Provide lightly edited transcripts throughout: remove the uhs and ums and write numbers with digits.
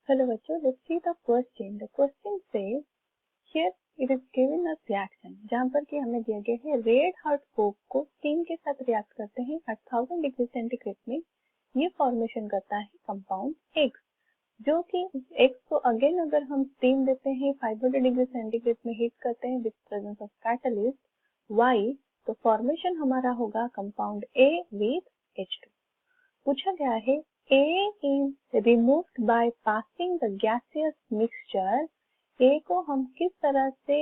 Hello बच्चों, let's see the question. The question says here it is given us reaction जहाँ पर कि हमें दिया गया है रेड हॉट कोक को स्टीम के साथ रिएक्ट करते हैं 1000 डिग्री सेंटीग्रेड में. ये फॉर्मेशन करता है कंपाउंड X, जो कि X को अगेन अगर हम स्टीम देते हैं 500 डिग्री सेंटीग्रेड में हीट करते हैं with presence of catalyst Y, तो फॉर्मेशन हमारा होगा कंपाउंड A विद H2. पूछा गया है A is removed by passing the gaseous mixture. A को हम किस तरह से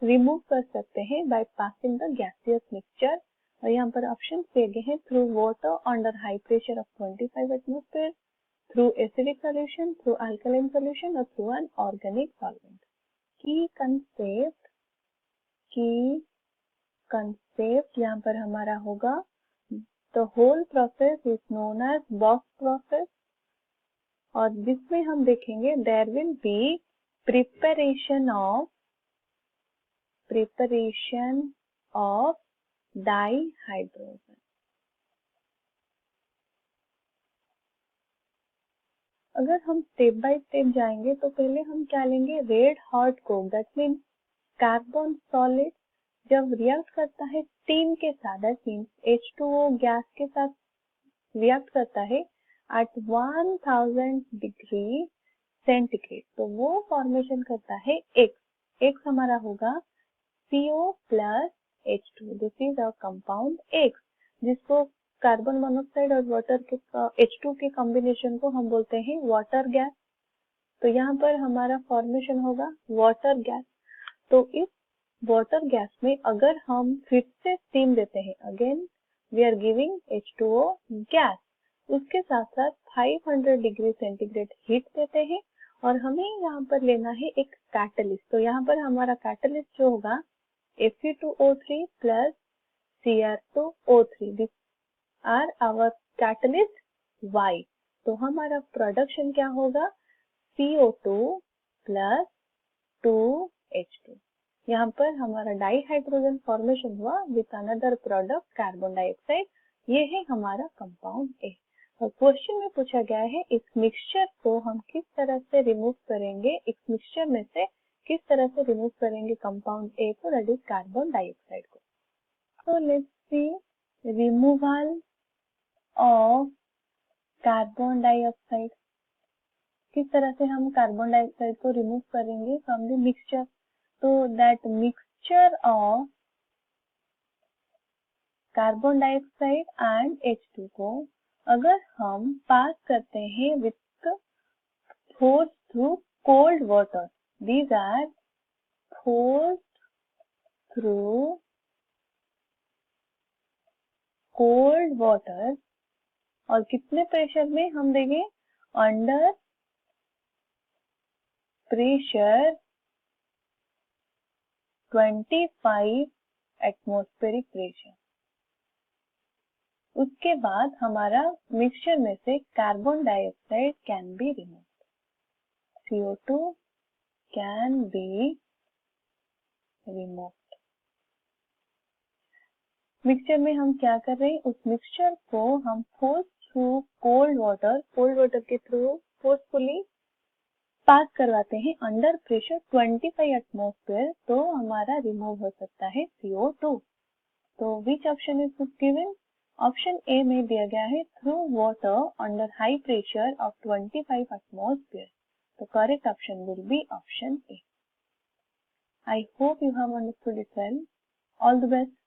रिमूव कर सकते हैं by passing the gaseous mixture. और यहाँ पर ऑप्शन दिए गए हैं through water under high pressure of 25 atmosphere, through acidic solution, through alkaline solution or through an organic solvent. की कंसेप्ट यहाँ पर हमारा होगा the whole process is known as Bosch process. और जिसमें हम देखेंगे there will be preparation of dihydrogen. अगर हम स्टेप बाय स्टेप जाएंगे तो पहले हम क्या लेंगे, red hot Coke, that means carbon solid जब रिएक्ट करता है स्टीम के साथ, दैट मीन्स H2O गैस के साथ रिएक्ट करता है at 1000 डिग्री सेंटीग्रेड, तो वो फॉर्मेशन करता है X हमारा होगा CO plus H2. This is a compound X, जिसको कार्बन मोनोऑक्साइड और वाटर के H2 के कॉम्बिनेशन को हम बोलते हैं वाटर गैस. तो यहाँ पर हमारा फॉर्मेशन होगा वाटर गैस. तो इस वाटर गैस में अगर हम फिर से स्टीम देते हैं, again we are giving H2O gas, उसके साथ साथ 500 डिग्री सेंटीग्रेड हीट देते हैं और हमें यहाँ पर लेना है एक कैटलिस्ट. तो यहाँ पर हमारा कैटलिस्ट जो होगा Fe2O3 plus Cr2O3. This are our catalyst Y. तो हमारा प्रोडक्शन क्या होगा, CO2 प्लस 2H2. यहाँ पर हमारा डाइहाइड्रोजन फॉर्मेशन हुआ with another product carbon dioxide. ये है हमारा कंपाउंड A. और क्वेश्चन में पूछा गया है इस मिक्सचर को हम किस तरह से रिमूव करेंगे, इस मिक्सचर में से किस तरह से रिमूव करेंगे कंपाउंड A को, दैट इज कार्बन डाइऑक्साइड को. तो let's see removal of carbon dioxide. किस तरह से हम कार्बन डाइऑक्साइड को रिमूव करेंगे फ्रॉम द मिक्सचर. तो that mixture of carbon dioxide and H2 को अगर हम पास करते हैं with force through cold water, these are force through cold water, और कितने प्रेशर में हम देंगे, अंडर प्रेशर 25 एटमॉस्फेरिक प्रेशर. उसके बाद हमारा मिक्सचर में से carbon dioxide can be removed, CO2 can be removed. Mixture में हम क्या कर रहे हैं, उस मिक्सचर को हम फोर्स थ्रू कोल्ड वाटर के थ्रू फोर्सफुली पास करवाते हैं अंडर प्रेशर 25 एटमॉस्फेयर, तो हमारा रिमूव हो सकता है CO2. तो which option is given, option A में दिया गया है through water under high pressure of 25 atmosphere. तो correct option will be option A. I hope you have understood it well. All the best.